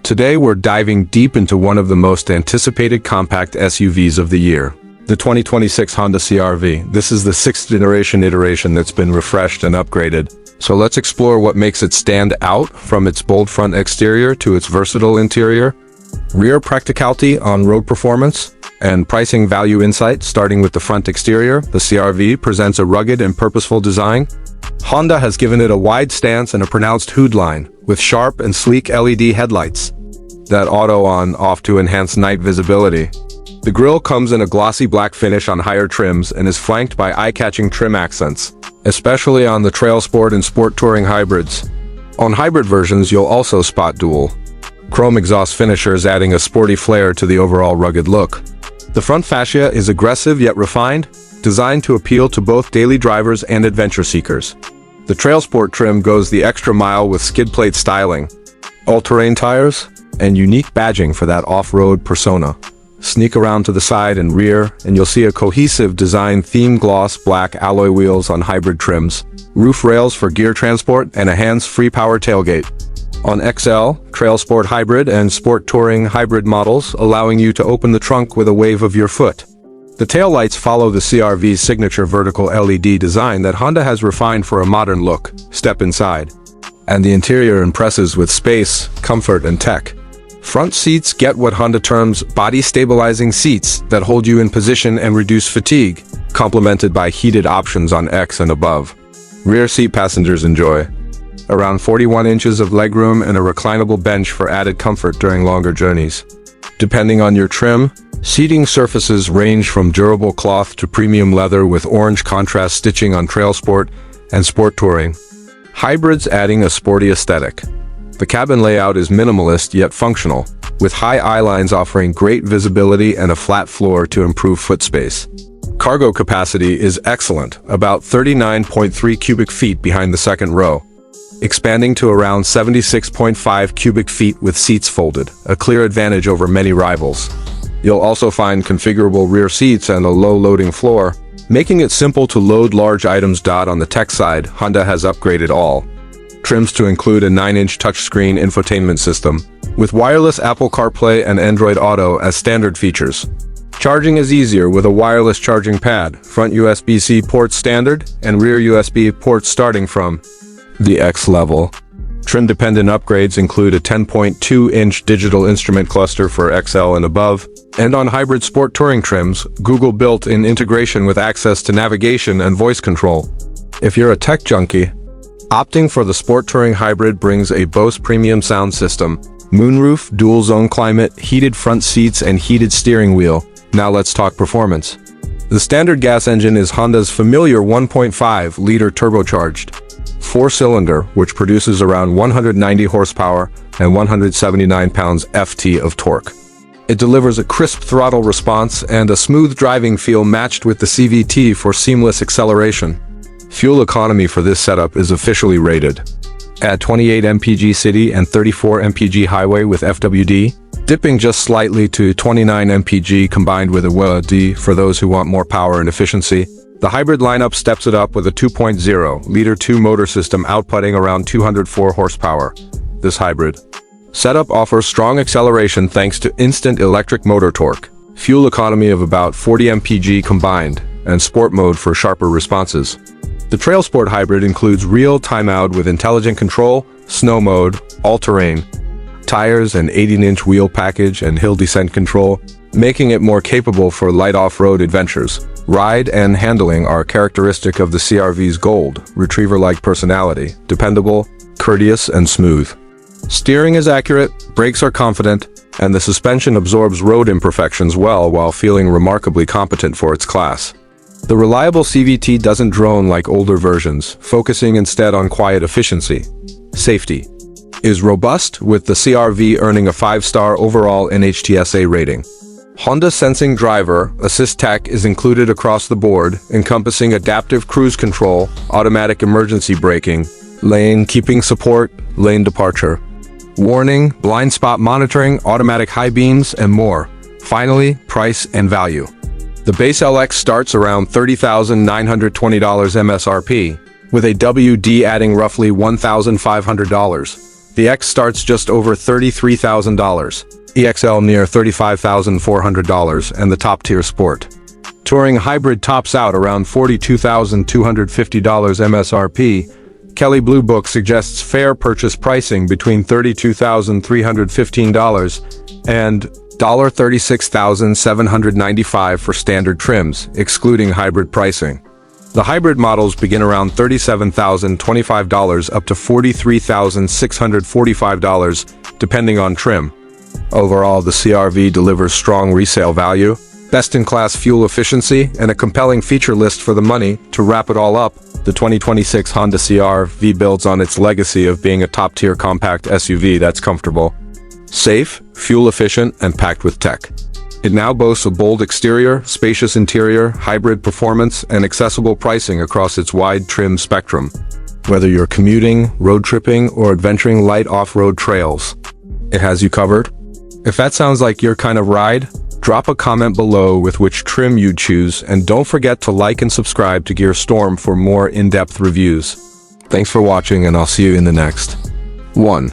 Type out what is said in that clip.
Today we're diving deep into one of the most anticipated compact SUVs of the year, the 2026 Honda CR-V. This is the sixth generation iteration that's been refreshed and upgraded. So let's explore what makes it stand out, from its bold front exterior to its versatile interior, rear practicality on road performance, and pricing value insight. Starting with the front exterior, the CR-V presents a rugged and purposeful design. Honda has given it a wide stance and a pronounced hood line, with sharp and sleek LED headlights that auto on/off to enhance night visibility. The grille comes in a glossy black finish on higher trims and is flanked by eye-catching trim accents, especially on the Trail Sport and Sport Touring hybrids. On hybrid versions, you'll also spot dual chrome exhaust finishers, adding a sporty flair to the overall rugged look. The front fascia is aggressive yet refined, designed to appeal to both daily drivers and adventure seekers. The Trail Sport trim goes the extra mile with skid plate styling, all-terrain tires, and unique badging for that off-road persona. Sneak around to the side and rear, and you'll see a cohesive design theme: gloss black alloy wheels on hybrid trims, roof rails for gear transport, and a hands-free power tailgate. On XL, Trail Sport Hybrid, and Sport Touring Hybrid models, allowing you to open the trunk with a wave of your foot. The taillights follow the CR-V's signature vertical LED design that Honda has refined for a modern look. Step inside, and the interior impresses with space, comfort, and tech. Front seats get what Honda terms body-stabilizing seats that hold you in position and reduce fatigue, complemented by heated options on X and above. Rear seat passengers enjoy around 41 inches of legroom and a reclinable bench for added comfort during longer journeys. Depending on your trim, seating surfaces range from durable cloth to premium leather, with orange contrast stitching on Trail Sport and Sport Touring hybrids, adding a sporty aesthetic. The cabin layout is minimalist yet functional, with high eye lines offering great visibility and a flat floor to improve foot space. Cargo capacity is excellent, about 39.3 cubic feet behind the second row, expanding to around 76.5 cubic feet with seats folded, a clear advantage over many rivals. You'll also find configurable rear seats and a low-loading floor, making it simple to load large items. On the tech side, Honda has upgraded all trims to include a 9-inch touchscreen infotainment system, with wireless Apple CarPlay and Android Auto as standard features. Charging is easier with a wireless charging pad, front USB-C ports standard, and rear USB ports starting from the X level. Trim-dependent upgrades include a 10.2-inch digital instrument cluster for XL and above, and on hybrid Sport Touring trims, Google built-in integration with access to navigation and voice control. If you're a tech junkie, opting for the Sport Touring Hybrid brings a Bose premium sound system, moonroof, dual-zone climate, heated front seats, and heated steering wheel. Now let's talk performance. The standard gas engine is Honda's familiar 1.5-liter turbocharged four-cylinder, which produces around 190 horsepower and 179 pounds-ft of torque. It delivers a crisp throttle response and a smooth driving feel matched with the CVT for seamless acceleration. Fuel economy for this setup is officially rated at 28 mpg city and 34 mpg highway with FWD, dipping just slightly to 29 mpg combined with a WD for those who want more power and efficiency. The hybrid lineup steps it up with a 2.0-liter two-motor system outputting around 204 horsepower. This hybrid setup offers strong acceleration thanks to instant electric motor torque, fuel economy of about 40 mpg combined, and sport mode for sharper responses. The Trail Sport Hybrid includes real-time out with intelligent control, snow mode, all-terrain tires, and 18-inch wheel package and hill descent control, making it more capable for light off-road adventures. Ride and handling are characteristic of the CR-V's gold, retriever-like personality, dependable, courteous, and smooth. Steering is accurate, brakes are confident, and the suspension absorbs road imperfections well while feeling remarkably competent for its class. The reliable CVT doesn't drone like older versions, focusing instead on quiet efficiency. Safety is robust, with the CR-V earning a 5-star overall NHTSA rating. Honda Sensing Driver Assist Tech is included across the board, encompassing adaptive cruise control, automatic emergency braking, lane keeping support, lane departure warning, blind spot monitoring, automatic high beams, and more. Finally, price and value. The base LX starts around $30,920 MSRP, with a WD adding roughly $1,500. The X starts just over $33,000, EXL near $35,400, and the top-tier Sport Touring Hybrid tops out around $42,250 MSRP. Kelley Blue Book suggests fair purchase pricing between $32,315 and $36,795 for standard trims, excluding hybrid pricing. The hybrid models begin around $37,025 up to $43,645, depending on trim. Overall, the CR-V delivers strong resale value, best-in-class fuel efficiency, and a compelling feature list for the money. To wrap it all up, the 2026 Honda CR-V builds on its legacy of being a top-tier compact SUV that's comfortable, safe, fuel-efficient, and packed with tech. It now boasts a bold exterior, spacious interior, hybrid performance, and accessible pricing across its wide trim spectrum. Whether you're commuting, road tripping, or adventuring light off-road trails, it has you covered. If that sounds like your kind of ride, drop a comment below with which trim you'd choose, and don't forget to like and subscribe to Gear Storm for more in-depth reviews. Thanks for watching, and I'll see you in the next one.